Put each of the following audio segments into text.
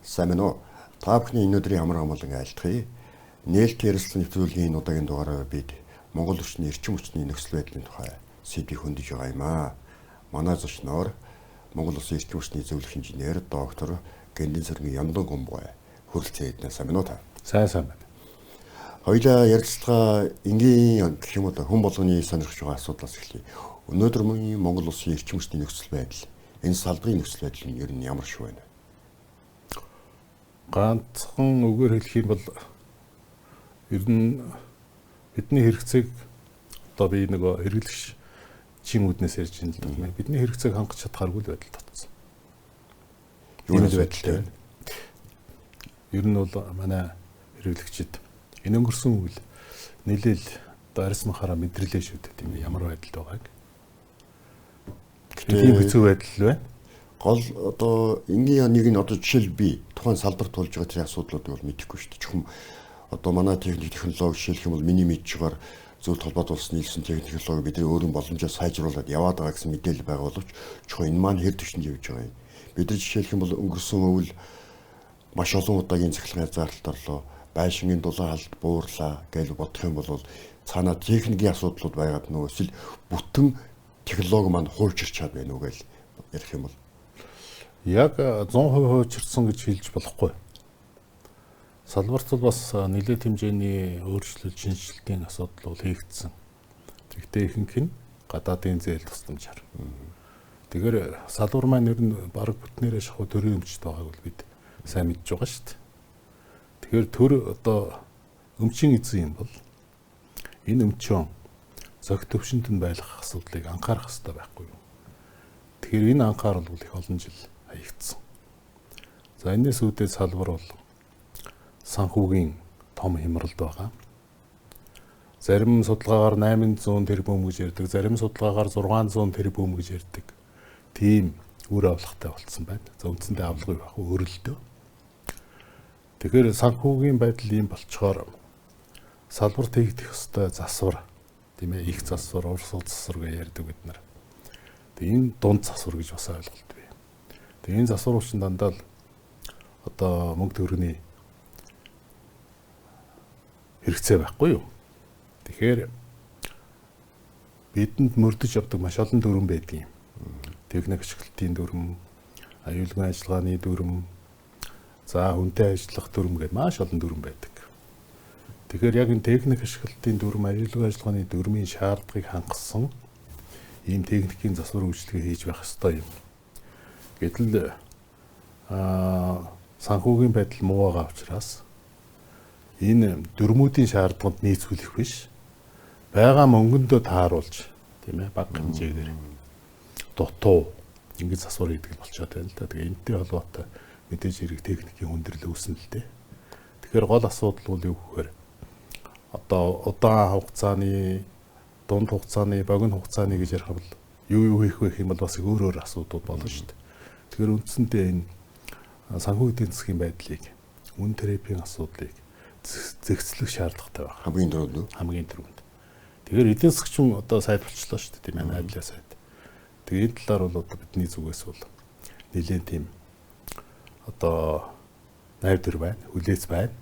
Сайн байна уу? Та бүхний энэ өдрийн ямар амгалан айлтгая. Нээлттэй ярилцлага нэвтрүүлгийн удаагийн дугаараар бид Монгол орчны эрчим хүчний нөхцөл байдлын тухай сэдвийг хөндөж байгаа юм аа. Манай зочноор Монгол Улсын эрчим хүчний зөвлөх инженер доктор Гэндийн цэргийн Яндан Гомбой хүрэлцэн эднэ сайн байна уу та? Сайн байна. Хоёулаа ярилцлага энгийн гэх юм уу хүн болгоны сонирхож байгаа асуудлаас эхлэе. Өнөөдөр Монгол Улсын эрчим хүчний нөхцөл байдал энэ салбарын нөхцөл байдал нь ер нь ямар шиг байна? Ганцхан үгээр хэлэх юм бол ер нь бидний хэрэгцээг одоо би нөгөө хэрэглэгч чин үднээс ярьж байна л бидний хэрэгцээг хангах чадхааргүй л байдал татсан. Юу нэг байдалтай байна. Ер нь бол манай хэрэглэгчид энэ өнгөрсөн үйл нэлээл дарсмахаараа мэдрэлээ шүү дээ тийм ямар байдалд байгааг. Тийм хэцүү байдал байна. Гол одоо энгийн нэг нь одоо жишээл би тухайн салбарт болж байгаа тэр асуудлуудыг бол мэдэхгүй шүү дээ. Чухам одоо манай техник технологи жишээлх юм бол миний мэдж байгаа зөвлөлт холбоот улсын нийлсэн техник технологи бидний өөрийн боломжоор сайжруулад яваад байгаа гэсэн мэдээлэл байгаа боловч чухам энэ маань хэр түвшинд явж байгаа юм. Бид нар жишээлх юм бол өнгөрсөн өвөл маш олон удаагийн цахилгаан зардалт орлоо. Байшингийн дулаан халд буурлаа гэж бодох юм бол цаанаа техникийн асуудлууд байгаад нөгөө эсвэл бүтэн технологи маань хуульчирч чад байна уу гэж ярих юм бол яг 100% хуульчирсан гэж хэлж болохгүй. Салбарт бол бас нэлээд хэмжээний өөрчлөлт, шинжилтийн асуудал бол хийгдсэн. Тэгвэл ихэнх нь гадаадын зээл тусламжаар. Тэгэхээр салбар маань ер нь бараг бүтнээрээ шахуу төрийн өмчт байгааг бол бид сайн мэдж байгаа шүү дээ. Тэгэхээр төр одоо өмчийн эзэн юм бол энэ өмчөн зохи төвшөнд нь байх асуудлыг анхаарах хэрэгтэй байхгүй юу? Тэгэхээр энэ анхаарал бол их олон жил хаягдсан. За энэс үүдээ салбар бол санхүүгийн том хямралд байгаа. Зарим судалгаагаар 800 тэрбум гэж ярьдаг, зарим судалгаагаар 600 тэрбум гэж ярьдаг. Тийм үр авлахтай болцсон байна. За үндсэндээ авлагыг байх өрөлдөө. Тэгэхээр санхүүгийн байдал ийм болчоор салбар тэгдэх ёстой засвар тийм ээ их засвар, урсгал засвар гэж ярьдаг бид нар. Тэгээ энэ дунд засвар гэж бас ойлголт бий. Тэгээ энэ засвар учраас дандаа л одоо мөнгө төгрөгийн хэрэгцээ байхгүй юу? Тэгэхээр бидэнд мөрдөж явдаг маш олон дүрм байдаг юм. Техник ашиглалтын дүрм, аюулгүй ажиллагааны дүрм, за хүнтэй ажиллах дүрм гэдэг маш олон дүрм байдаг. Тэгэхээр яг энэ техник ашиглалтын дүрм, аюулгүй ажиллагааны дүрмийн шаардлагыг хангасан ийм техникийн засвар үйлчилгээ хийж байх ёстой юм. Гэтэл санхүүгийн байдал муу байгаа учраас энэ дүрмүүдийн шаардлаганд нийцүүлэх биш, байгаа мөнгөндөө тааруулж, тийм ээ, бага хэмжээгээр дутуу ингэж засвар хийдэг болчиход байна л да. Тэгээ энэтэй холбоотой мэдээж хэрэг техникийн хүндрэл үүснэ л дээ. Тэгэхээр гол асуудал бол юу гэхээр одоо удаан хугацааны, дунд хугацааны, богино хугацааны гэж ярих бол юу хийх вэ гэх юм бол бас өөр асуудууд болно шүү дээ. Тэгэхээр үндсэндээ энэ санхүү эдийн засгийн байдлыг, үн терапийн асуудлыг зэгцлэх шаардлагатай байна. Хамгийн дөрөвд. Тэгэхээр эдийн засгч одоо сайд болчихлоо шүү дээ, тийм ээ, найдлаа сайд. Тэгээ энэ талаар бол одоо бидний зүгээс бол нэлээд тийм одоо найдвар байна, хүлээц байна.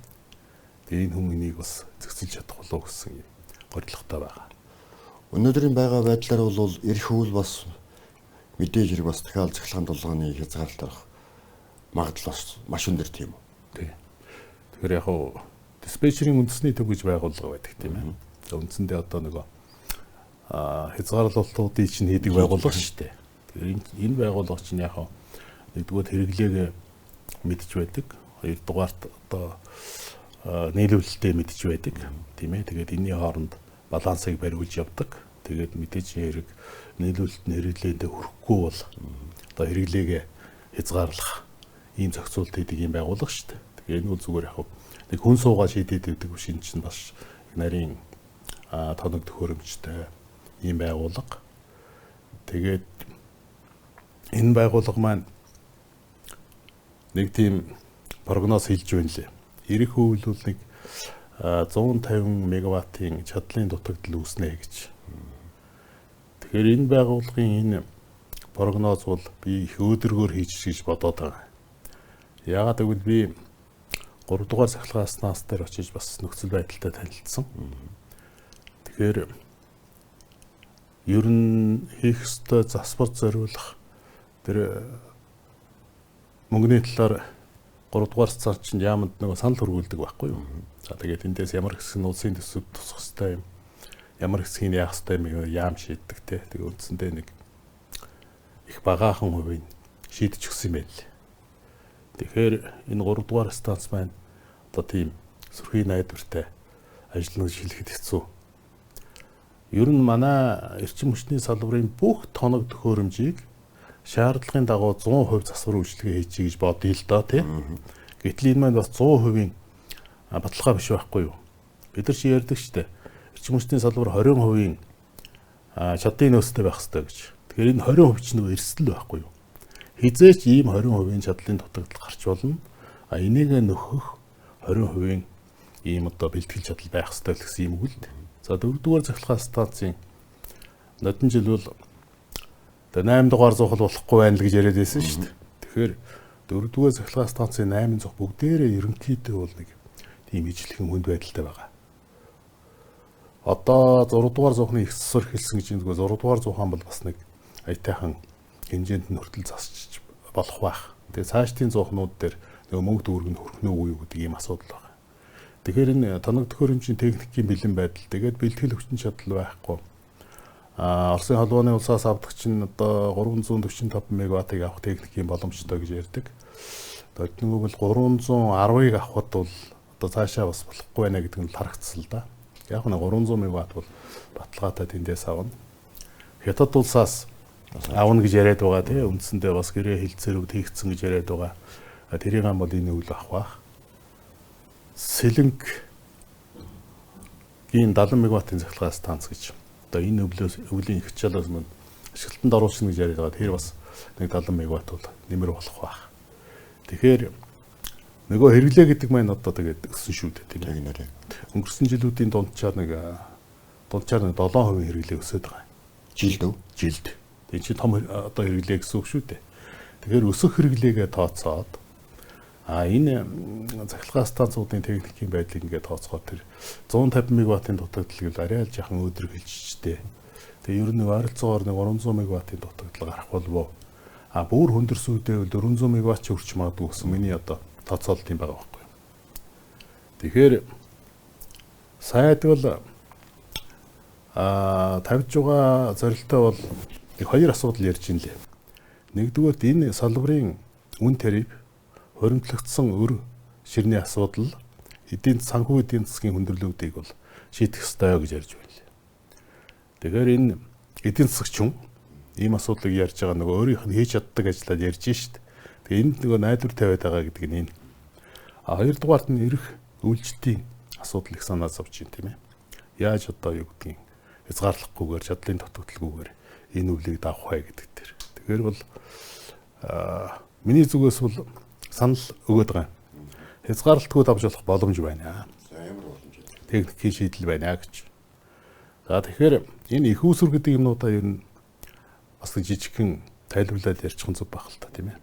Тэгээ энэ хүн энийг бас зэгцэлж чадах болов гэсэн юм горилготой байгаа. Өнөөдрийн байгаа байдлаар бол эрх үйл бас мэдээж хэрэг бас дахиад цахилгаан дулааны хязгаарлалт арах магадлал маш өндөр тийм үү? Тий. Тэгэхээр яг хуу диспетчерийн үндэсний төв гэж байгууллага байдаг тийм ээ. За үндсэндээ одоо нөгөө хязгаарлалтуудыг чинь хийдэг байгууллага шүү дээ. Тэгэхээр энэ байгууллага чинь яг нэгдүгээр хэрэглээг мэдж байдаг, хоёрдугаарт одоо нийлүүлэлтээ мэдж байдаг тийм ээ. Тэгээд энэний хооронд балансыг бариулж явдаг. Тэгээд мэдээж хэрэг нийлүүлэлт нь хэрэглээндээ хүрэхгүй бол одоо хэрэглээгээ хязгаарлах ийм зохицуулт хийдэг юм байгууллага шүү дээ. Тэгээд энэ бол зүгээр яг нэг хүн суугаа шийдээд өгдөг биш, энэ чинь бас нарийн тоног төхөөрөмжтэй ийм байгууллага. Тэгээд энэ байгууллага маань нэг тийм прогноз хэлж байна лээ. Ирэх үйл бол нэг 150 мегаваттын чадлын дутагдал үүснэ гэж. Тэгэхээр энэ байгууллагын энэ прогноз бол би их өөдрөгөөр хийж гэж бодоод байгаа. Яагаад гэвэл би 3 дугаар цахилгаан станц дээр очиж бас нөхцөл байдалтай танилцсан. Тэгэхээр ер нь хийх ёстой засвар зориулах тэр мөнгөний талаар 3 дугаар станц чинь яамд нэг санал хөргүүлдэг байхгүй юу? За тэгээд эндээс ямар хэсэг нь улсын төсөв тусах ёстой юм. Ямар хэсгийг яах ёстой юм яам шийддэг те. Тэгээд үндсэндээ нэг их багаахан хувийг шийдэж өгсөн юм байл. Тэгэхээр энэ 3 дугаар станц маань одоо тийм сөрхий найдвартай ажиллана гэж хэлэхэд хэцүү. Ер нь манай эрчим хүчний салбарын бүх тоног төхөөрөмжийг шаардлагын дагуу 100% засвар үйлчилгээ хийчихье гэж бодъё л доо тий. Гэтэл энэ маань бас 100% баталгаа биш байхгүй юу? Бид нар чи ярьдаг шүү дээ. Эрчим хүчний салбар 20% чадлын нөөцтэй байх хэрэгтэй гэж. Тэгэхээр энэ 20% ч нөгөө эрсдэл байхгүй юу? Хизээч ийм 20% чадлын дутагдал гарч болно. Энийг нөхөх 20% ийм одоо бэлтгэл чадал байх хэрэгтэй гэсэн юм үгэл. За 4 дугаар цахилгаан станцын нодон жил бол 8 дугаар зуухал болохгүй байна л гэж яриад байсан шүү дээ. Тэгэхээр 4 дугаар цахилгаан станцын 8 зух бүгдээрээ ерөнхийдөө бол нэг тийм ижлэхэн хүнд байдалтай байгаа. Одоо 6 дугаар зуухны их засвар хэлсэн гэж нэг 6 дугаар зуухан бол бас нэг аятайхан хэмжээнд нь хүртэл засч болох байх. Тэгээ цаашдын зуухнууд дээр нөгөө мөнгө дүүрэг нь хөрөх нь үгүй юу гэдэг ийм асуудал байна. Тэгэхээр энэ тоног төхөөрөмжийн техникийн бэлэн байдал тэгээд бэлтгэл хүчин чадал байхгүй. Оросын холбооны улсаас авдаг чинь одоо 345 мегаваттыг авах техникийн боломжтой гэж ярьдаг. Тэгээд нөгөө бол 310-ыг авахд бол одоо цаашаа бас болохгүй байна гэдэг нь харагдсан л да. Яг нь 300 мегаватт бол баталгаатай тэндээс авна. Хятад улсаас авна гэж яриад байгаа тий. Үндсэндээ бас гэрээ хилцээрүүд хийгдсэн гэж яриад байгаа. Тэрийг ам бол энэ үйл авах. Сэлэнг ийн 70 мегаваттын цахилгаан станц гэж одоо энэ өвлийн их чалаас мөн ашиглалтанд оруулсан гэж яриад байгаа. Тэр бас нэг 70 мегаватт бол нэмэр болох байх. Тэгэхээр нөгөө хэрэглээ гэдэг маань одоо тэгээд өссөн шүү дээ тийм ээ. Өнгөрсөн жилүүдийн дунджаар нэг 7% хэрэглээ өсөд байгаа. Жилд өв. Жилд. Тэгээ чи том одоо хэрэглээ гэсэн үг шүү дээ. Тэгэхээр өсөх хэрэглээгээ тооцоод энэ цахилгаан станцуудын техникийн байдлыг ингээд тооцоход тэр 150 мегаваттын дутагдал гэвэл арай л жаахан өдөр хэлжчтэй. Тэгээ ер нь ойролцоогоор нэг 300 мегаваттын дутагдал гарах болов. Бүр хүндэрсэн үедээ 400 мегаватт ч хүрч магадгүй гэсэн миний одоо тооцоолт юм байгаа байхгүй. Тэгэхээр сайдвал тавьж байгаа зорилттой бол нэг хоёр асуудал ярьж ин лээ. Нэгдүгээрт энэ салбарын үн тариф хоримтлагдсан өр ширний асуудал эдийн санхүү эдийн засгийн хүндрэлүүдийг бол шийдэх ёстой гэж ярьж байна. Тэгэхээр энэ эдийн засагч ийм асуудлыг ярьж байгаа нөгөө өөрийнх нь хийж чаддаг ажлаад ярьж шít. Тэгээ энд нөгөө найдвар тавиад байгаа гэдэг нь энэ. Хоёрдугаарт нь эрх үйлчлэлтийн асуудал их санаа зовж байна тийм ээ. Яаж одоо юу гэдгийг хязгаарлахгүйгээр чадлын дутагдaltaгүйгээр энэ өвлийг давах вэ гэдэг дээр. Тэгэхээр бол миний зүгээс бол санал өгöd байгаа. Хязгаарлалтгүй давж болох боломж байна. Ямар боломж вэ? Техникийн шийдэл байна гэж. За тэгэхээр энэ их үүсвэр гэдэг юмнуудаа ер нь бас жижигхэн тайлбарлаад ярьчих зүг байх л та тийм ээ.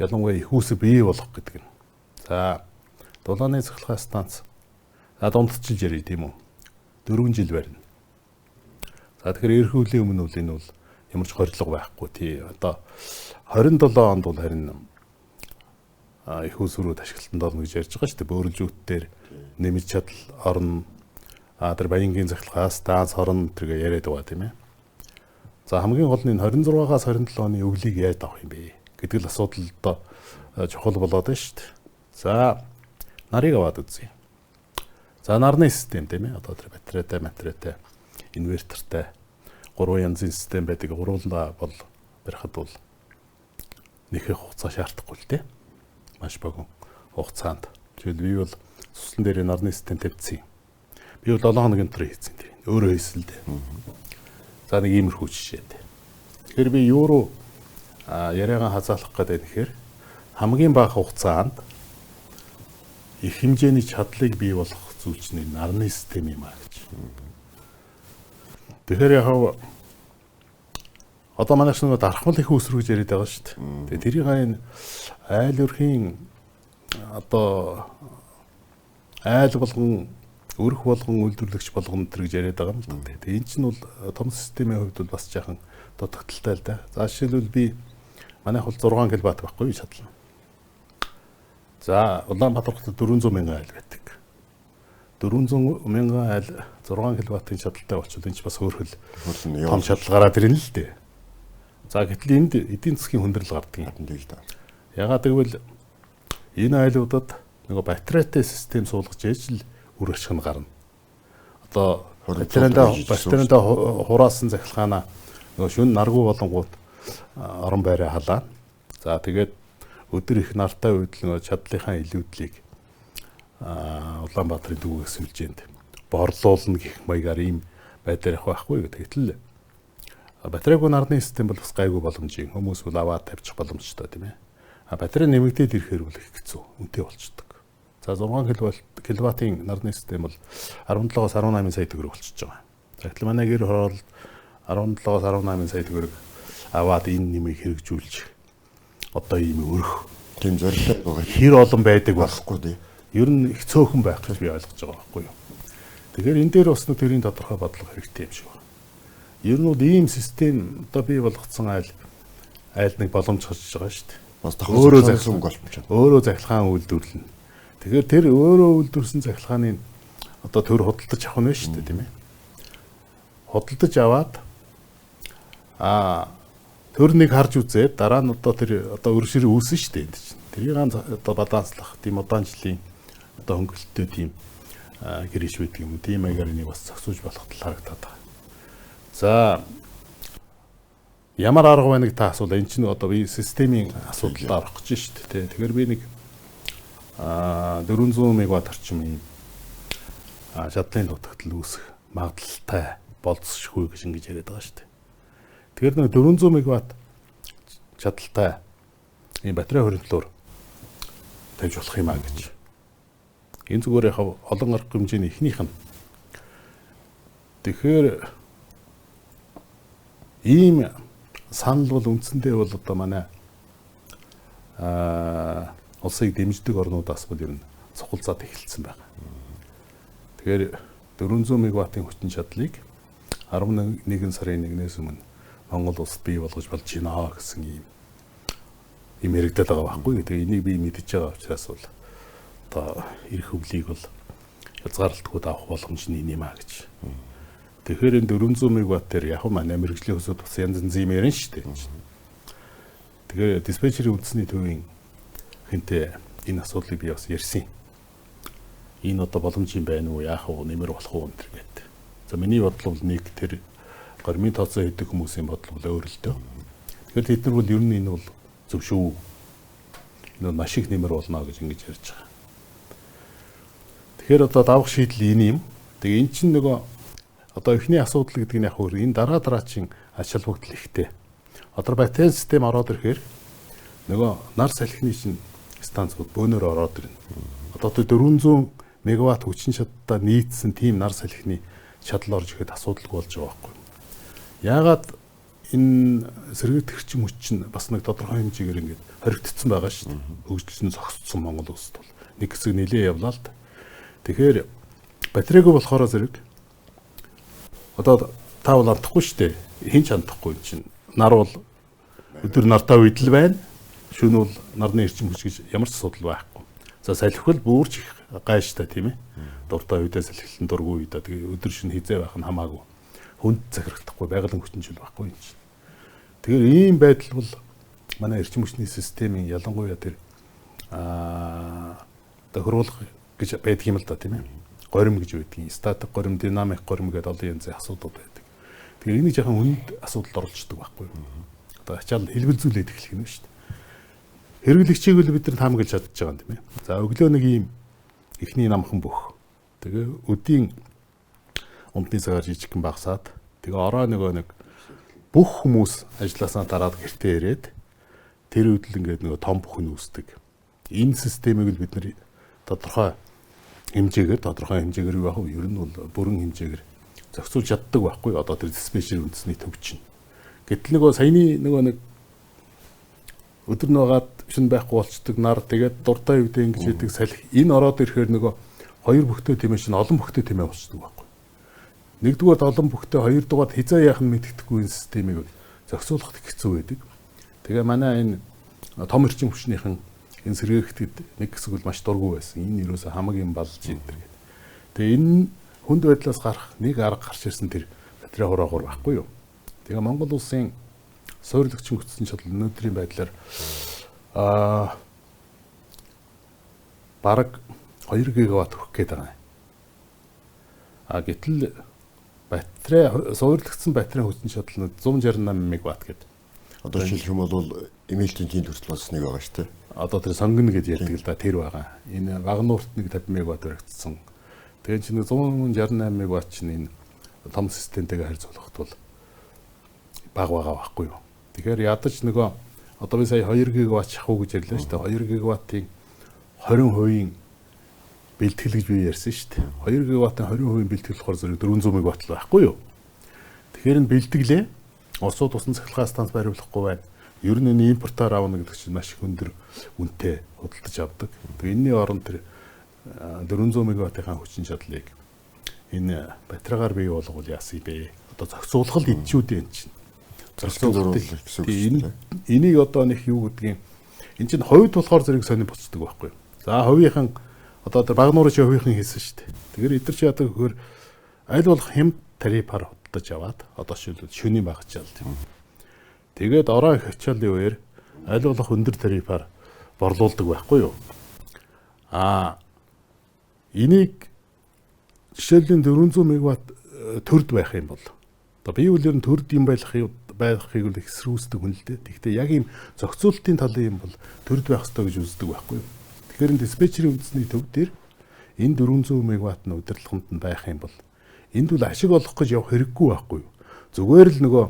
Ялангуяа их үүсвэр бий болох гэдэг нь. За дулааны цахилгаан станц дундчилж ярив тийм үү? 4 жил барина. За тэгэхээр эрх үлийн өмнө үл энэ бол ямар ч хорилго байхгүй тий. Одоо 27 онд бол харин их үүсвэрүүд ашиглалтанд орно гэж ярьж байгаа шүү дээ. Бөөрөлжүүдээр нэмж чадал орно. Тэр баянгийн цахилгаан станц хорон тэргээ яриад байгаа тийм ээ. За хамгийн гол нь 26-аас 27 оны өвлийг яаж авах юм бэ гэдэг л асуудал одоо чухал болоод байна шүү дээ. За нарыг аваад үзье. За нарны систем тийм ээ. Одоо тэр батарейтай, инвертортай 3 янзын систем байдаг. Гуруулаа бол барихад бол нэхэх хугацаа шаардахгүй л дээ. Маш богино хугацаанд. Жишээл би бол цуслан дээр нарны систем тавьчихсан. Би бол 7 хоногийн дотор хийсэн тэр. Өөрөө хийсэн л дээ. За нэг иймэрхүү жишээ дээ. Тэгэхээр би юу руу яриагаа хазаалах гэдэг нэхэр хамгийн бага хугацаанд их хэмжээний чадлыг бий болох зүйлчний нарны систем юм аа гэж. Тэгэхээр яг одоо манайх нэг дархмал их өсрөх гэж яриад байгаа шүү дээ. Тэгээ тэрийг энэ айл өрхийн одоо айл болгон өрх болгон үйлдвэрлэгч болгон тэр гэж яриад байгаа юм л да. Тэгээ эн чинь бол том системийн хувьд бол бас жаахан дутагдaltaй л да. За жишээлбэл би манайх бол 6 кВт байхгүй чадлаа. За Улаанбаатар хотод 400 мянган айл байдаг. 400 мянган айл 6 кВт-ийн чадалтай болчихвол энэ ч бас хөөрхөл том чадал гараад ирнэ л дээ. За гэтэл энд эдийн засгийн хүндрэл гардаг юм дээ л да. Ягаад гэвэл энэ айлуудад нөгөө батарейтай систем суулгаж ээж л үр ашиг нь гарна. Одоо батарейндаа хураасан захилгаанаа нөгөө шүн наргуу болонгууд орон байраа халаа. За тэгээд өдөр их нартай үед л нөгөө чадлынхаа илүүдлийг Улаанбаатарын дүүгээс сүлжээнд борлуулна гэх маягаар ийм байдлаар явах байхгүй гэдэг. Гэтэл батарейгүй нарны систем бол бас гайгүй боломжийн хүмүүс бол аваад тавьчих боломжтой тийм ээ. Батарей нэмэгдээд ирэхээр бол их хэцүү үнэтэй болчихдог. За 6 кВт-ийн нарны систем бол 17-аас 18 сая төгрөг болчихж байгаа. За гэтэл манай гэр хороолд 17-аас 18 сая төгрөг аваад энэ нэмийг хэрэгжүүлж одоо ийм өрх тийм зорилго байгаа. Хэр олон байдаг болохгүй дээ. Ер нь их цөөхөн байх гэж би ойлгож байгаа байхгүй юу. Тэгэхээр энэ дээр бас нэг тэрийн тодорхой бодлого хэрэгтэй юм шиг байна. Ер нь бол ийм систем одоо бий болгоцсон айл нэг боломж гарч байгаа шүү дээ. Бас өөрөө захилгаан болж байна. Өөрөө захилгаан үйлдвэрлэнэ. Тэгэхээр тэр өөрөө үйлдвэрсэн захилгааны одоо төр худалдаж авах нь шүү дээ тийм ээ. Худалдаж аваад төрнийг харж үзээд дараа нь одоо тэр одоо өршөр үүсэн шүү дээ энэ чинь. Тэрийг одоо бадаанслах тийм удаан жилийн одоо хөнгөлөлттэй тийм гэрээш байдаг юм. Тийм маягаар энийг бас зохицуулж болох тал харагдаад байгаа. За ямар арга байна та асуулаа. Энэ чинь одоо би системийн асуудалд орох гэж шүү дээ. Тэгэхээр би нэг 400 мегаватт орчим ийм чадлын дутагдал үүсэх магадлалтай болцсошгүй гэж ингэж яриад байгаа шүү дээ. Тэгэхээр нэг 400 мегаватт чадалтай ийм батарей хоригдлоор тавьж болох юм аа гэж. Энэ зүгээр яг олон арга хэмжээний эхнийх нь. Тэгэхээр ийм санал бол үндсэндээ бол одоо манай улсыг дэмждэг орнуудаас бол ер нь цохолцоод эхэлсэн байна. Тэгэхээр 400 мегаваттын хүчин чадлыг 11 сарын 1-ээс өмнө Монгол улсад бий болгож болж байна гэсэн ийм яригдаад байгаа байхгүй. Тэгээ энийг би мэдэж байгаа учраас бол одоо эрх өвлийг бол хязгаарлалтгүй авах боломж нь юм аа гэж. Тэгэхээр энэ 400 мегаватт дээр яг манай мэрэгжлийн хөсөд бас янз янзын ярина шүү дээ. Тэгэхээр диспетчерийн үндэсний төвийн хинтээ энэ асуудлыг би бас ярьсан. Энэ одоо боломж юм байна уу? Яах вэ? Нэмэр болох уу энэ гэдэг. За миний бодол бол нэг тэр гормын тооцоо хийдэг хүмүүсийн бодол бол өөр л дөө. Тэгэхээр тэд нар бол ер нь энэ бол зөв шүү. Энэ маш их нэмэр болно гэж ингэж ярьж байгаа. Тэгэхээр одоо давах шийдэл энэ юм. Тэгээ эн чинь нөгөө одоо эхний асуудал гэдэг нь яг өөр энэ дараагийн ач холбогдол ихтэй. Одоо батарей систем ороод ирэхээр нөгөө нар салхины чинь станцууд бөөнөр ороод ирнэ. Одоо 400 мегаватт хүчин чадалтай нийцсэн тийм нар салхины чадал орж ирэхэд асуудалгүй болж байгаа байхгүй. Яагаад энэ сэргээгт хэрчим хүч чинь бас нэг тодорхой хэмжээгээр ингээд хоригдсон байгаа шүү дээ. Хөгжлөсөн зогссон Монгол улсад бол нэг хэсэг нэлээ явлаа л да. Тэгэхээр батарейгүй болохоор зэрэг одоо та бол андахгүй шүү дээ. Хин ч андахгүй чинь нар бол өдөр нартай үед л байна. Шөнө бол нарны эрчим хүч гэж ямар ч асуудал байхгүй. За салхивал бүрч их гайштай тийм ээ. Дуртай үедээ салхилан дургүй үедээ тэгээ өдөр шөнө хизээ байх нь хамаагүй. Хүнд захирагдахгүй байгалийн хүчинжил байхгүй юм чинь. Тэгэхээр ийм байдал бол манай эрчим хүчний системийн ялангуяа тэр одоо хөрвүүлэх гэж байдаг юм л да тийм ээ. Горим гэж байдаг. Статик горим, динамик горим гэдэг олон янзын асуудал байдаг. Тэгэхээр энийг яхан хүнд асуудалд оролцдог байхгүй юу? Одоо ачаал хэлбэлзүүлээд эхлэх юм шүү дээ. Хэрэглэгчийг л бид нар таамаглаж чадчих байгаа юм тийм ээ. За өглөө нэг ийм эхний намхан бөх. Тэгээ өдийн умдны цагаар жижигхэн багсаад тэгээ ороо нэг бүх хүмүүс ажилласаа дараад гэртээ ирээд тэр үед л ингээд нөгөө том бүхэн үүсдэг. Энэ системийг л бид нар тодорхой хэмжээгээр юу яах вэ? Ер нь бол бүрэн хэмжээгээр зохицуулж чаддаг байхгүй одоо тэр диспетчер үндэсний төв чинь. Гэтэл нөгөө саяны нөгөө нэг өдөр нугаад шин байхгүй болцдог нар тэгээд дуртай үедээ ингэж яадаг салхи энэ ороод ирэхээр нөгөө хоёр бүхтэй тийм ээ шин олон бүхтэй тийм ээ болцдог байхгүй. Нэгдүгээр олон бүхтэй, хоёрдугаар хизээ яах нь мэддэхгүй энэ системийг зохицуулахд хэцүү байдаг. Тэгээ манай энэ том эрчим хүчнийхэн энэ сэргээгтэд нэг хэсэг бол маш дургүй байсан. Энэ юусаа хамгийн балж ийдэр гэдэг. Тэгээ энэ хүнд байдлаас гарах нэг арга гарч ирсэн тэр батарей хураагур байхгүй юу? Тэгээ Монгол улсын суурьлагчин хүчсэн чадал өнөөдрийн байдлаар бараг 2 гигаватт хүрэх гээд байгаа юм. Гэтэл батарей суурьлагдсан батарейн хүчний чадал нь 168 мегаватт гэдэг. Одоо жишээлх юм бол эмээлтийн тийм төрөл болсныг байгаа шүү дээ. Одоо тэр сонгоно гэж ярьдаг л да тэр байгаа. Энэ Вагнуурт нэг 50 мегаватт баригдсан. Тэгээд чинь 168 мегаватт чинь энэ том системтэйгээ харьцуулахад бол бага байгаа байхгүй юу. Тэгэхээр ядаж нөгөө одоо би сая 2 гигаватт шахуу гэж ярьлаа шүү дээ. 2 гигаваттын 20% бэлтгэл гэж би ярьсан шүү дээ. 2 гигаваттын 20% бэлтгэл болохоор зэрэг 400 мегаватт л байхгүй юу. Тэгэхээр энэ бэлтгэлээ Оросууд усан цахилгаан станц бариулахгүй байна. Ер нь энэ импортоор авна гэдэг чинь маш өндөр үнэтэй худалдаж авдаг. Тэгээ энэний оронд тэр 400 мегаваттын хүчин чадлыг энэ батарейгаар бий болгол яасан бэ? Одоо зохицуулах л идчүүд юм чинь. Зохицуулах гэсэн үг шүү дээ. Энийг одоо нэг юу гэдгийг энэ чинь хувьд болохоор зэрэг сонир буцдаг байхгүй юу? За хувийнхан одоо тэр Багнуурын чи хувийнхан хийсэн шүү дээ. Тэгэхээр эдгээр чи яадаг гэхээр аль болох хямд тарифаар худалдаж аваад одоо шилбэл шөнийн багчаал тийм. Тэгээд ороо их ачаалын үеэр аль болох өндөр тарифаар борлуулдаг байхгүй юу? Энийг жишээлбэл 400 мегаватт төрд байх юм бол одоо бие үлээр нь төрд юм байхыг бол эсрүүсдэг хүн л дээ. Гэхдээ яг ийм зохицуулалтын талын юм бол төрд байх ёстой гэж үздэг байхгүй юу? Тэгэхээр энэ диспетчерийн үндэсний төв дээр энэ 400 мегаватт нь удирдлаганд нь байх юм бол энд бол ашиг олох гэж явах хэрэггүй байхгүй юу? Зүгээр л нөгөө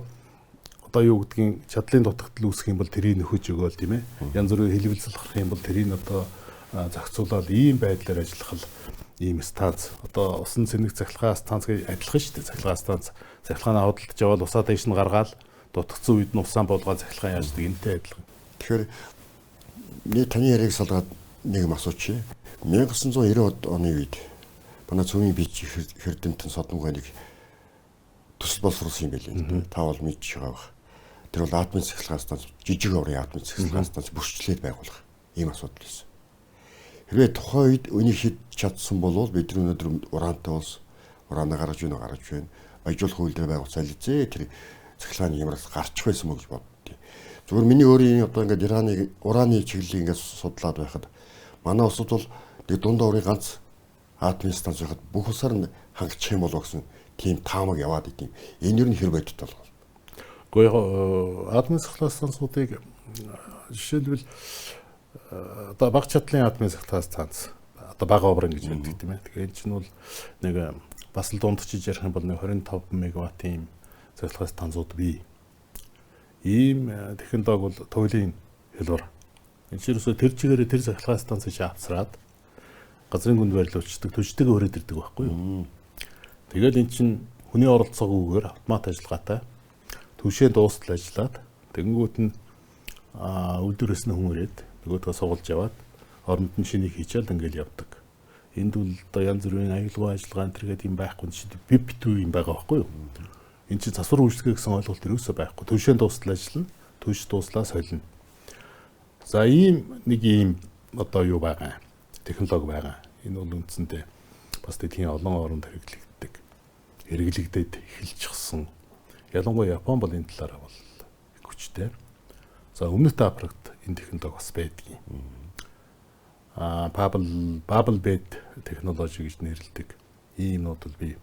одоо юу гэдгийг чадлын дутагдал үүсэх юм бол тэрийг нөхөж өгөөл тийм ээ. Янз бүрийн хэлбэлцэл гарах юм бол тэрийг одоо зохицуулаад ийм байдлаар ажиллах ийм станц одоо усан цэнэг цахилгаан станц гэж адилхан шүү дээ. Цахилгаан станц цахилгаанаа худалдаж аваад усаа дэш нь гаргаад дутагдсан үед нь усаан болгоод цахилгаан яаждаг энтэй адилхан. Тэгэхээр таны яриаг салгаад нэг юм асуучих. 1990 оны үед манай цөмийн бич Эрдэмтэн Содонгой нэг төсөл боловсруулсан юм байл. Та бол мэдж байгаа бах. Тэр бол атомын цахилгаан станц жижиг орын атомын цахилгаан станц бүрчлээд байгуулах ийм асуудал байсан. Хэрвээ тухайн үед үнийг хийж чадсан бол бид өнөөдөр ураантай улс ураанаа гаргаж байна. Ажуулах үйлдвэр байгуулсан ализээ тэр цахилгааны ямараас гарч байсан мөн гэж боддیں۔ Зүгээр миний өөрийн одоо ингээд Ираны ураны чиглэлийг ингээд судлаад байхад манай улсууд бол нэг дундаа урын ганц атомын станц байхад бүх улсаар нь хангах юм болов гэсэн тийм таамаг яваад идэв. Энэ юу н хэр байдтай бол. Гэхдээ атомын цахилгаан станцуудыг жишээлбэл одоо бага чадлын атомын цахилгаан станц одоо бага обрын гэж байдаг тийм ээ. Тэгэхээр энэ чинь бол нэг бас л дундчиж ярих юм бол нэг 25 мегаваттын цахилгаан станцууд бий. Ийм технологи бол туйлын хэлбэр. Энэ чирээсөө тэр чигээрээ тэр цахилгаан станцыг авцраад газрын гүнд барилуулцдаг төжтэйг өрөөд ирдэг байхгүй юу? Тэгэл эн чинь хүний оролцоогүйгээр автомат ажиллагаатай түвшээ дуустал ажиллаад тэгэнгүүт нь үйлдвэрээс нь хүн ирээд нөгөөдгөө суулж яваад оронд нь шинийг хийчихэл ингээл явдаг. Энд бол одоо янз бүрийн аюулгүй ажиллагаа энэ тийм байхгүй чинь битүү юм байгаа байхгүй юу? Энд чинь засвар үйлчлэгээ гэсэн ойлголт ерөөсөө байхгүй. Түвшээ дуустал ажиллана, түвш дууслаа солино. За ийм нэг ийм одоо юу байгаа технологи байгаа. Энэ бол үндсэндээ бас дэлхийн олон оронд хэрэглэгдээд эхэлчихсэн. Ялангуяа Япон бол энэ талаараа бол хүчтэй. За өмнөд Африкт энэ технологи бас байдгийг. Bubble bed технологи гэж нэрлэдэг. Иймнүүд бол би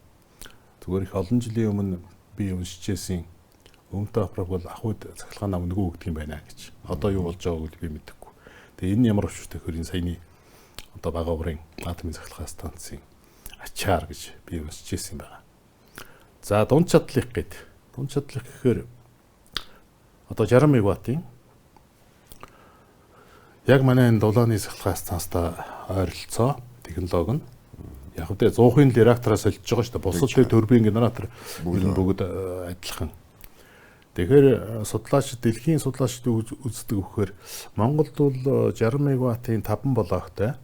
зүгээр их олон жилийн өмнө би уншижсэн өмнөд Африк бол ахуйд цахилгаан намнгүй өгдөг юм байна гэж. Одоо юу болж байгааг би мэдэхгүй. Тэгээ энэ ямар өчтэй хөрийн саяны одоо бага обрын атомын цахилгаан станцын ачаар гэж би уншижсэн юм байна. За дунд чадлыг гэхээр одоо 60 мегаваттын яг манай энэ дулааны цахилгаан станцтай ойролцоо технологи нь яг үгүй 100-ын реактороос солиж байгаа шүү дээ. Бусад төрбийн генератор бүгд адилхан. Тэгэхээр судлаач дэлхийн судлаачдыг үздэг вөхөр Монголд бол 60 мегаваттын 5 блоктой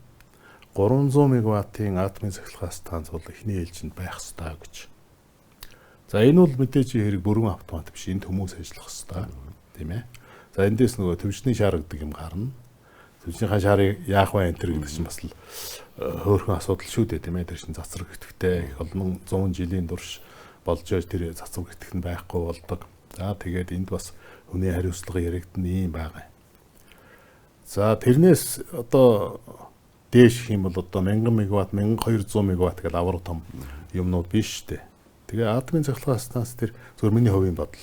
300 мегаваттын атомын цахилгаан станц бол эхний ээлжинд байх ёстой гэж. За энэ бол мэдээж хэрэг бүрэн автомат биш, энд хүмүүс ажиллах ёстой тийм ээ. За эндээс нөгөө төвчний шар гэдэг юм гарна. Төвчнийхаа шарыг яах вэ энэ гэдэг чинь бас л хөөрхөн асуудал шүү дээ тийм ээ. Тэр чинь цацраг хэвтгтэй их олон 100 жилийн турш болж байгаа тэр цацраг хэвтгэх нь байхгүй болдог. За тэгээд энд бас хүний хариуцлага яригдсан юм байгаа. За тэрнээс одоо дээш юм бол одоо 1000 мегаватт, 1200 мегаватт гэдэг авар том юмнууд биш шүү дээ. Тэгээ атомын цахилгаан станц тэр зөвхөн миний хувийн бодол.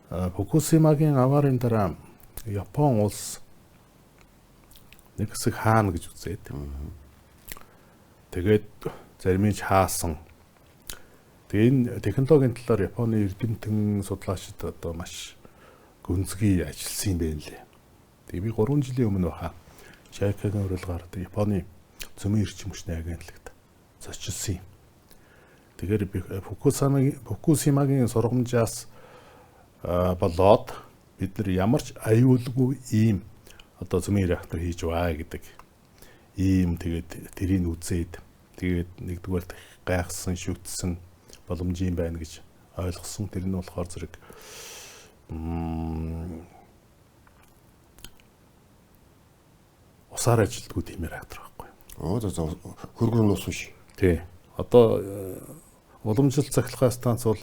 Фукусимагийн аваарын дараа Япон улс нэг хэсэг хаана гэж үзээд. Тэгээд зарим нь хаасан. Тэгээ энэ технологийн талаар Японы эрдэмтэн судлаачид одоо маш гүнзгий ажилласан юм байна лээ. Тэгээ би 3 жилийн өмнө баха Чайкагийн урилгаар Японы цөмийн эрчим хүчний агентлагт зочилсон юм. Тэгэхээр Фукусимагийн сургамжаас болоод бид нар ямар ч аюулгүй ийм одоо цөмийн реактор хийж байгаа гэдэг ийм тэгээд тэрийг үзээд тэгээд нэгдүгээр гайхсан шүтсэн боломж юм байна гэж ойлгосон. Тэр нь болохоор зэрэг усаар ажилтгүй тийм реактор байхгүй. За хөргөн ус биш. Тий. Одоо уламжлалт цахилгаан станц бол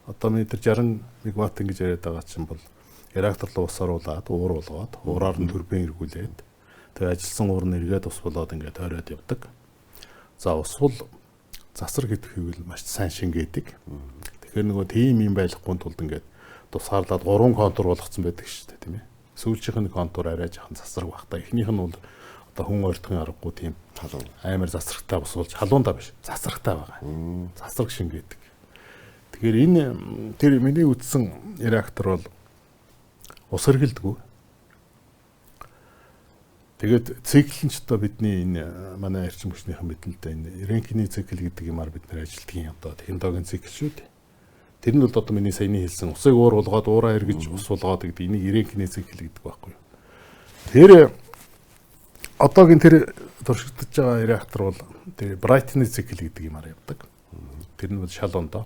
одоо метр 60 мегаватт гэж яриад байгаа чинь бол реактор руу ус оруулаад уур болгоод уураар нь турбин эргүүлээд тэгээ ажилласан уур нь эргээд ус болоод ингээд тойроод явдаг. За ус бол засар гэдэхийг л маш сайн шингээдэг. Тэгэхээр нөгөө тийм юм байхгүй тулд ингээд тусгаарлаад 3 контур болгоцсон байдаг шүү дээ тийм ээ. Сүүлчийнх нь контур арай жахан засраг багтаа. Эхнийх нь бол одоо хүн ойртохын аргагүй тийм халуун. Амар засрагтай ус болж халуунда биш. Засрагтай байгаа. Засраг шингээдэг. Тэгэхээр энэ тэр миний үзсэн реактор бол ус хэргэлдэггүй. Тэгээд цикл нь ч одоо бидний энэ манай эрчим хүчнийхэн мэдлэлтэй энэ Ренкиний цикл гэдэг юмар бид нэр ажилтгийн одоо технологийн цикл шүү дээ. Тэр нь бол одоо миний саяны хэлсэн усыг уур болгоод уураа эргэж ус болгоод гэдэг энийг Ренкиний цикл гэдэг байхгүй юу. Тэр одоогийн тэр туршигдж байгаа реактор бол тэр Брайтны цикл гэдэг юмар явдаг. Тэр нь бол шалуундаа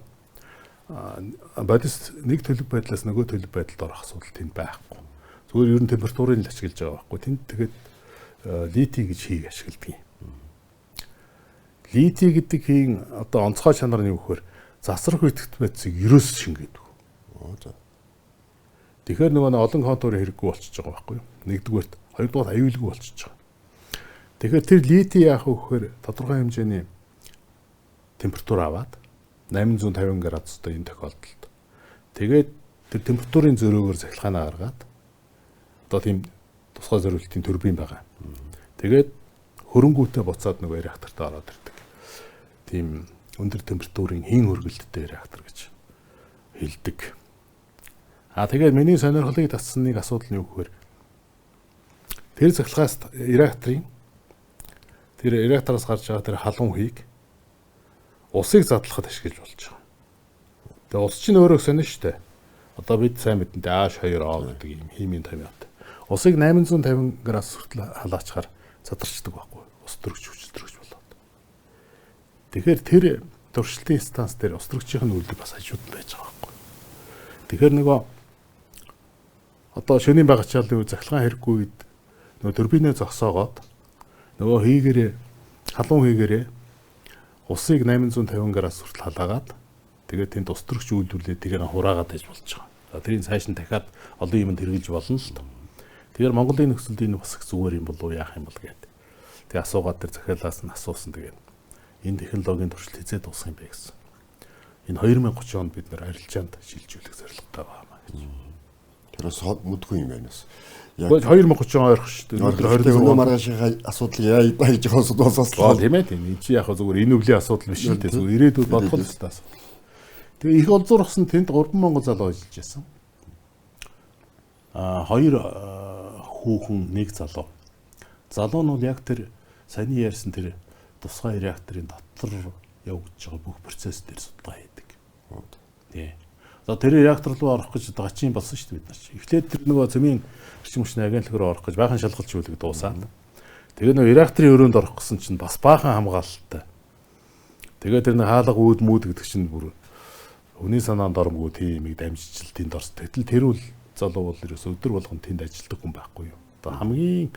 бодис нэг төлөв байдлаас нөгөө төлөв байдалд орох асуудал тэнд байхгүй. Зүгээр ер нь температурыг л ашиглаж байгаа байхгүй. Тэнд тэгээд лити гэж хийг ашигладаг юм. Лити гэдэг хийн одоо онцгой чанар нь юу гэхээр засрах үтгэт байцыг ерөөс шингээдэг. Тэгэхээр нөгөө олон контурын хэрэггүй болчихж байгаа байхгүй юу? Нэгдүгээрт, хоёрдугаар аюулгүй болчихж байгаа. Тэгэхээр тэр лити яах вэ гэхээр тодорхой хэмжээний температур аваад 850 градустай энэ тохиолдолд. Тэгээд тэр температурын зөрөөгөр цахилгаанаа гаргаад одоо тийм тусгай зориултын турбин байгаа. Тэгээд хөрөнгүүтээ буцаад нөгөө реакторт ороод ирдэг. Тийм өндөр температурын хийн хөргөлттэй реактор гэж хэлдэг. Тэгээд миний сонирхлыг татсан нэг асуудал нь юу гэхээр тэр цахилгаан реакторын тэр реактороос гарч байгаа тэр халуун хийг усыг задлахад ашиглаж болж байгаа. Тэгээ ус чинь өөрөө сонир штэ. Одоо бид сайн мэднэ H2O гэдэг юм химийн томьёот. Усыг 850 градус хүртэл халаачаар задарчдаг байхгүй. Ус төрөгч хүчилтөрөгч болоод. Тэгэхээр тэр туршилтын станц дээр ус төрөгчийн үйлдэл бас хажууд байж байгаа байхгүй. Тэгэхээр нөгөө одоо шөнийн багчаалын захилгаан хэрэггүй үед нөгөө турбинээ зогсоогоод нөгөө хийгээрээ халуун хийгээрээ усыг 850 градус хүртэл халаагаад тэгээд тэнд ус төрөгч үйлдвэрлээд тэрийг хураагаад байж болж байгаа. За тэрийг цааш нь дахиад олон юмд хэрэгжилж болно л доо. Тэгэхээр Монголын нөхцөлд энэ бас их зүгээр юм болов уу яах юм бол гэдэг. Тэгээ асуугаад тэр захиалаас нь асуусан тэгээд энэ технологийн туршилт хязээ дуусах юм бэ гэсэн. Энэ 2030 онд бид нэр арилжаанд шилжүүлэх зорилготой байна гэж. Тэрээс мэдгүй юм байна. Яг 2030 он ойрох шүү дээ. Өнөөдөр 20 маргаашийн асуудал яа гэж хосоосоо. Тийм ээ тийм. Энэ чи яг зүгээр энэ өвлийн асуудал биш л дээ. Зүгээр ирээдүйд бодох л хэвээр асуудал. Тэгээ их олзуурхсан тэнд 3 Монгол залуу ажиллаж байсан. Хоёр хүүхэн нэг залуу. Залуу нь бол яг тэр саяны ярьсан тэр тусгай реакторын дотор явагдаж байгаа бүх процесс дээр судалгаа хийдэг. Тий. За тэр реактор руу орох гэж гачин болсон шүү дээ бид нар чи. Эхлээд тэр нөгөө цөмийн эрчим хүчний агентлаг руу орох гэж баахан шалгалт зүйлийг дуусаад. Тэгээ нөгөө реакторын өрөөнд орох гэсэн чинь бас баахан хамгаалалттай. Тэгээ тэр нэг хаалга үүд мүүд гэдэг чинь бүр хүний санаанд оромгүй тийм их дамжижлтын дорс. Тэгтэл тэр үл залуу бол ерөөс өдөр болгон тэнд ажилладаг хүн байхгүй юу. Одоо хамгийн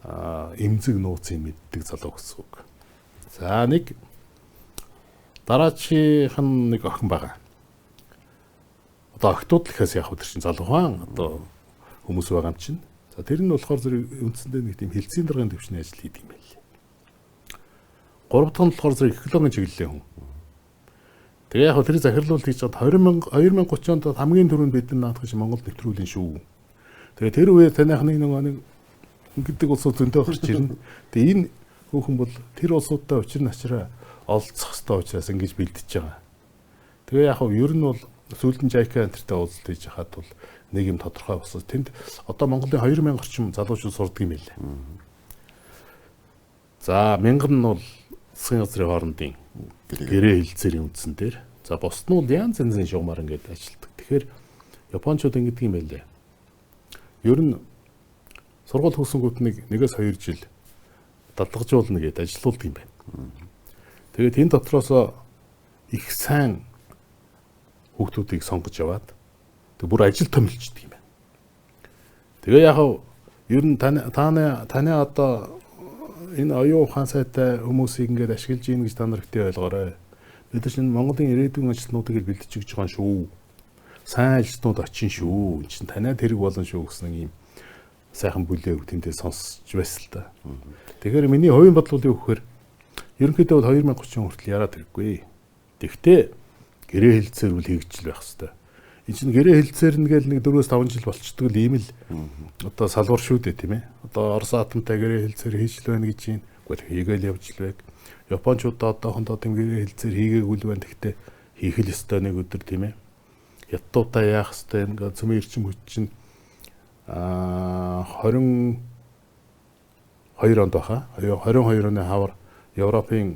эмзэг нууцын мэддэг залуу гэсэн үг. За нэг дараачихын нэг охин байгаа. Одоо охтууд л ихээс яг тэр чинь залуухан одоо хүмүүс байгаа юм чинь. За тэр нь болохоор зэрэг үндсэндээ нэг тийм хилцээний даргын төвчний ажил хийдэг юм байл. Гурав дахь нь болохоор зэрэг экологийн чиглэлийн хүн. Тэгээ яг тэр захирлуулт хийж чад 2030 онд хамгийн түрүүнд бид нар наадах гэж Монгол нэвтрүүлэн шүү. Тэгээ тэр үеэр таныхны нэг гэдэг улсууд зөндөө гарч ирнэ. Тэгээ энэ хүүхэн бол тэр улсуудтай учир начраа олцох хэрэгтэй учраас ингэж бэлдэж байгаа. Тэгээ яг ер нь бол сүүлдэн Жайка энтертэй уулзалтыг хахад бол нэг юм тодорхой болсон. Тэнд одоо Монголын 2000 орчим залуучууд сурдаг юм байлээ. За 1000 нь бол засгийн газрын хоорондын гэрээ хэлцээрийн үндсэн дээр. За бусд нь бол янз янзын шугамар ингээд ажилладаг. Тэгэхээр Япончууд ингэдэг юм байлээ. Ер нь сургууль төгсөнгүүт нэгээс 2 жил дадлагжуулна гэдээ ажиллаулдаг юм байна. Тэгээд энэ дотроос их сайн хүүхдүүдийг сонгож яваад тэг бүр ажил томилчдөг юм байна. Тэгээ яг ер нь таны одоо энэ оюун ухаан сайтай хүмүүсийг ингээд ашиглаж ийн гэж та нар ихтэй ойлгоорой. Бид чинь Монголын ирээдүйн ажилтнуудыг бэлдэж өгч байгаа шүү. Сайн ажилтнууд очин шүү. Энд чинь танай тэрэг болон шүү гэсэн юм сайхан бүлээг тэнтэй сонсч байсан л та. Тэгэхээр миний хувийн бодлол юу гэхээр ерөнхийдөө 2030 хүртэл яраад хэрэггүй. Тэгтээ гэрээ хэлцээр үл хийгчл байх хэвээр. Энэ чинь гэрээ хэлцээр нэгэл нэг 4-5 жил болчдөг л ийм л одоо салвар шүү дээ тийм ээ. Одоо Орос атомтай гэрээ хэлцээр хийж л байна гэж юм. Гэхдээ хийгээл явж л байг. Япончуудаа одоохондоо тийм гэрээ хэлцээр хийгээгүй л байна. Тэгтээ хийх л ёстой нэг өдөр тийм ээ. Хятадтай яах хэвээр ингээ цөмийн эрчим хүч чинь 22 онд баха. 22 оны хавар Европын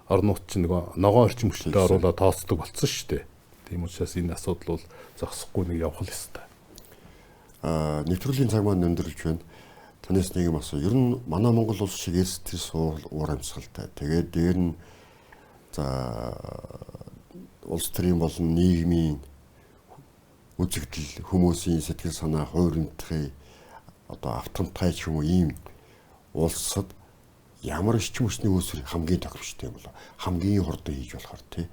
орнууд чинь нөгөө ногоон орчим хүчтэй оруулаад тооцдог болсон шүү дээ. Тийм учраас энэ асуудал бол зогсохгүй нэг явах л ёстой. Нэвтрүүлгийн цаг маань өндөрлөж байна. Танаас нэг юм асуу. Ер нь манай Монгол улс шиг эстрес уур амьсгалтай. Тэгээд дээр нь за улс төрийн болон нийгмийн үзэгдэл, хүмүүсийн сэтгэл санаа, хууринтгий одоо автомтай ч юм уу ийм улсад ямар эрчим хүчний үүсвэр хамгийн тохиромжтой юм бол хамгийн хурдан хийж болохоор тий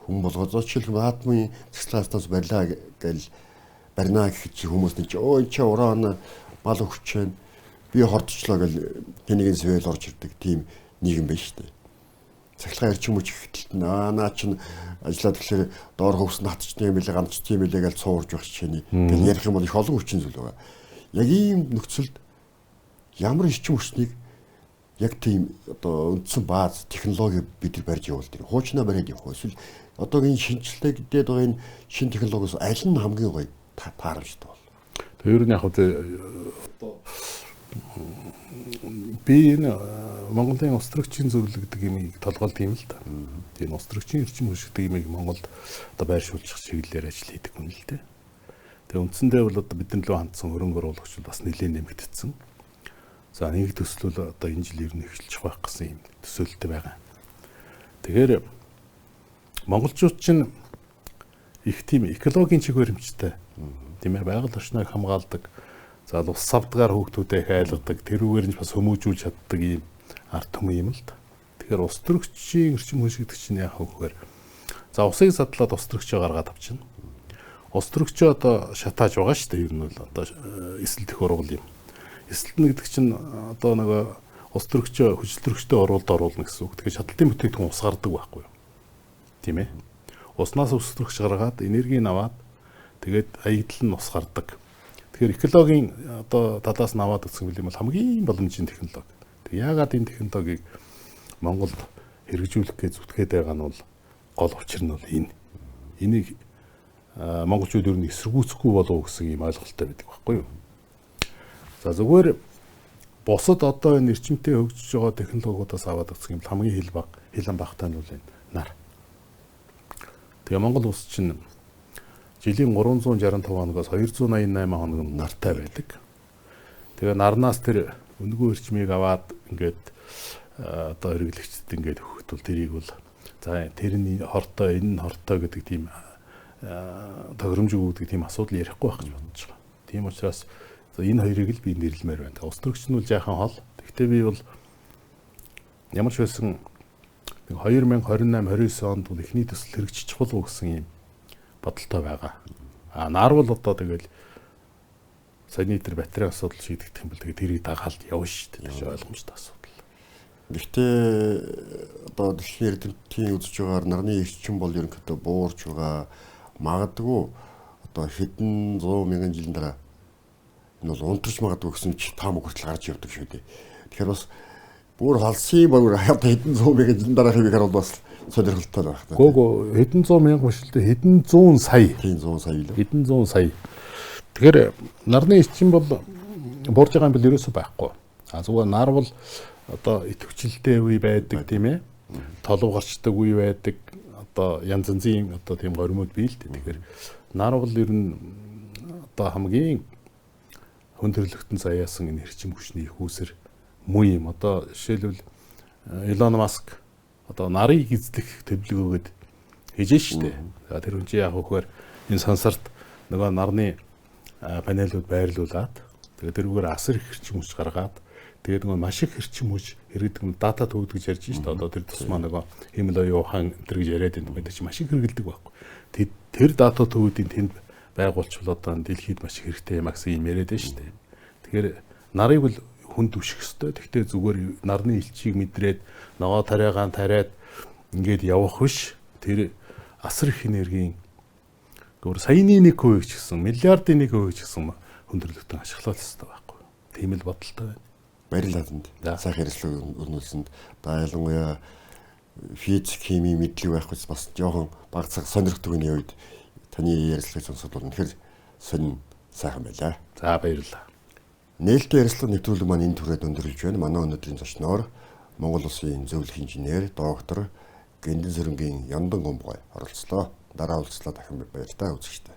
хүн болгоод жишээлбэл атомын цэцлааснаас барьлаа гэл барина гэхэд хүмүүс нэг өө энэ ч уран мал өгч чинь би хордчлоо гэл тэнийгэн сэвэл орж ирдэг тийм нийгэм байна шүү дээ. Цахилгаан эрчим хүч ихтэлт наа чин ажиллаад тэгэхээр доор хөвс натчтай юм билээ ганцтай юм билээ гэж цуурж байх чинь гэл ярих юм бол их олон хүчин зүйл байгаа. Яг ийм нөхцөлд ямар эрчим хүчнийг яг тийм одоо үндсэн бааз технологи бид нар барьж явуулдаг. Хуучнаа бариад явах эсвэл одоогийн шинжилгээ гэдэг байгаа энэ шин технологиос аль нь хамгийн гоё таарамжтай бол. Тэр ер нь яг одоо би энэ Монголын улс төрөгчийн зөвлөл гэдэг юмыг толгойлд юм л да. Тийм улс төрөгчийн эрчим хүч гэдэг юмыг Монголд одоо байршуулчих чиглэлээр ажил хийдэг хүн л дээ. Тэгээ үндсэндээ бол одоо бидний лөө хандсан хөрөнгө оруулагч бас нэлээд нэмэгдсэн. За нэг төслөл одоо энэ жил ер нь эхэлчих байх гэсэн юм төсөөлөлтэй байгаа. Тэгэхээр монголчууд чинь их тийм экологийн чиг баримттай. Тийм ээ байгаль орчныг хамгаалдаг. За ус савдгаар хүүхдүүдээ хайлгадаг, тэрүүгээр нь бас хүмүүжүүлж чаддаг ийм ард түмэн юм л да. Тэгэхээр ус төрөгчийн эрчим хүч гэдэг чинь яах вэ гэхээр за усыг садлаад ус төрөгчөө гаргаад авчихна. Ус төрөгчөө одоо шатааж байгаа шүү дээ. Ер нь бол одоо эсэл дэх ургал юм. Эсэлтэн гэдэг чинь одоо нөгөө ус төрөгчөө хүчил төрөгчтэй оруулна гэсэн үг. Тэгэхээр шаталтын бүтээгдэхүүн ус гардаг байхгүй юу? Тийм ээ. Уснаас ус төрөгч гаргаад энергийг аваад тэгээд аягдал нь ус гардаг. Тэгэхээр экологийн одоо талаас нь аваад үзэх юм бол хамгийн боломжийн технологи. Тэг яагаад энэ технологиг Монголд хэрэгжүүлэх гэж зүтгээд байгаа нь бол гол учир нь бол энэ. Энийг монголчууд ер нь эсэргүүцэхгүй болов гэсэн юм ойлголттой байдаг байхгүй юу? За зүгээр бусад одоо энэ эрчимтэй хөгжиж байгаа технологиудаас аваад үзэх юм бол хамгийн хэл багтай нь бол энэ нар. Тэгээ Монгол улс чинь жилийн 365 хоногоос 288 хоног нь нартай байдаг. Тэгээ нарнаас тэр өнгөө эрчмийг аваад ингээд одоо хэрэглэгчдэд ингээд өгөхөд бол тэрийг бол за тэрний хортой энэ нь хортой гэдэг тийм тохиромжгүй гэдэг тийм асуудал ярихгүй байх гэж бодож байгаа. Тийм учраас энэ хоёрыг л би нэрлэмээр байна. Ус төрөгч нь бол жаахан хол. Гэхдээ би бол ямар ч байсан 2028-29 онд эхний төсөл хэрэгжиж чухал уу гэсэн юм бодолтой байгаа. Нар бол одоо тэгэл саяны тэр батарей асуудал шийдэгдэх юм бол тэгээд тэрийг дагаалд явна шүү дээ. Тэр ойлгомжтой асуудал. Гэхдээ одоо дэлхийн эрдэмтдийн үзэж байгаагаар нарны эрчим бол ерөнхийдөө буурч байгаа. Магадгүй одоо хэдэн 100 мянган жилийн дараа энэ бол унтарч магадгүй гэсэн ч таам хүртэл гарч явдаг шүү дээ. Тэгэхээр бас бүр халсын бүр хаяад хэдэн 100 мянган жилийн дараа хэвээр бол бас сонирхолтой байх та. Гөө хэдэн 100 мянга биш л дээ хэдэн 100 сая. Тийм 100 сая л. Хэдэн 100 сая. Тэгэхээр нарны эрчим бол буурж байгаа юм бол ерөөсөй байхгүй. Зүгээр нар бол одоо идэвхжэлтэй үе байдаг тийм ээ. Толов гарчдаг үе байдаг. Одоо янз янзын одоо тийм горимуд бий л дээ. Тэгэхээр нар бол ер нь одоо хамгийн хүндрэлтэн заяасан энэ эрчим хүчний их үүсэр муу юм. Одоо жишээлбэл Elon Musk одоо нарыг эзлэх төлөвлөгөөд хийж штэ. За тэр хүн чи яг хөөр энэ сансарт нөгөө нарны панелууд байрлуулад тэгээд тэрүүгээр асар их эрчим хүч гаргаад тэгээд нөгөө маш их эрчим хүч хэрэгдэг дата төвд гэж ярьж штэ. Одоо тэр тусмаа нөгөө хэмэл оюун ухаан энэ гэж яриад байдаг чи маш их хэрэгэлдэг байхгүй. Тэр дата төвүүдийн тэнд байгуулчвал одоо дэлхийд маш их хэрэгтэй юм гэсэн юм яриад штэ. Тэгэхээр нарыг бол хүн түших хэвээр. Тэгтээ зүгээр нарны элчийг мэдрээд ногоо тариагаан тариад ингээд явах биш. Тэр асар их энергийн гөр саяны 1% ч гэсэн миллиардын 1% ч гэсэн хүндрэлтэн ашиглах хэрэгтэй байхгүй. Тийм л бодолтой байна. Баярлалаа танд. Сайхан ярилцлага өрнүүлсэнд ялангуяа физик, хими мэдлэг байх гэж бас жоохон баг цаг сонирхдаг үний үед таны ярилцлагыг сонсоод бол үнэхээр сонин сайхан байлаа. За баярлалаа. Нээлттэй ярилцлага нэвтрүүлэг маань энэ түрээд өндөрлөж байна. Манай өнөөдрийн зочноор Монгол Улсын зөвлөх инженер, доктор Гендэн Сөрөнгийн Яндан Гомбой оролцлоо. Дараа уулзлаа дахин баярлалаа үзэгчдээ.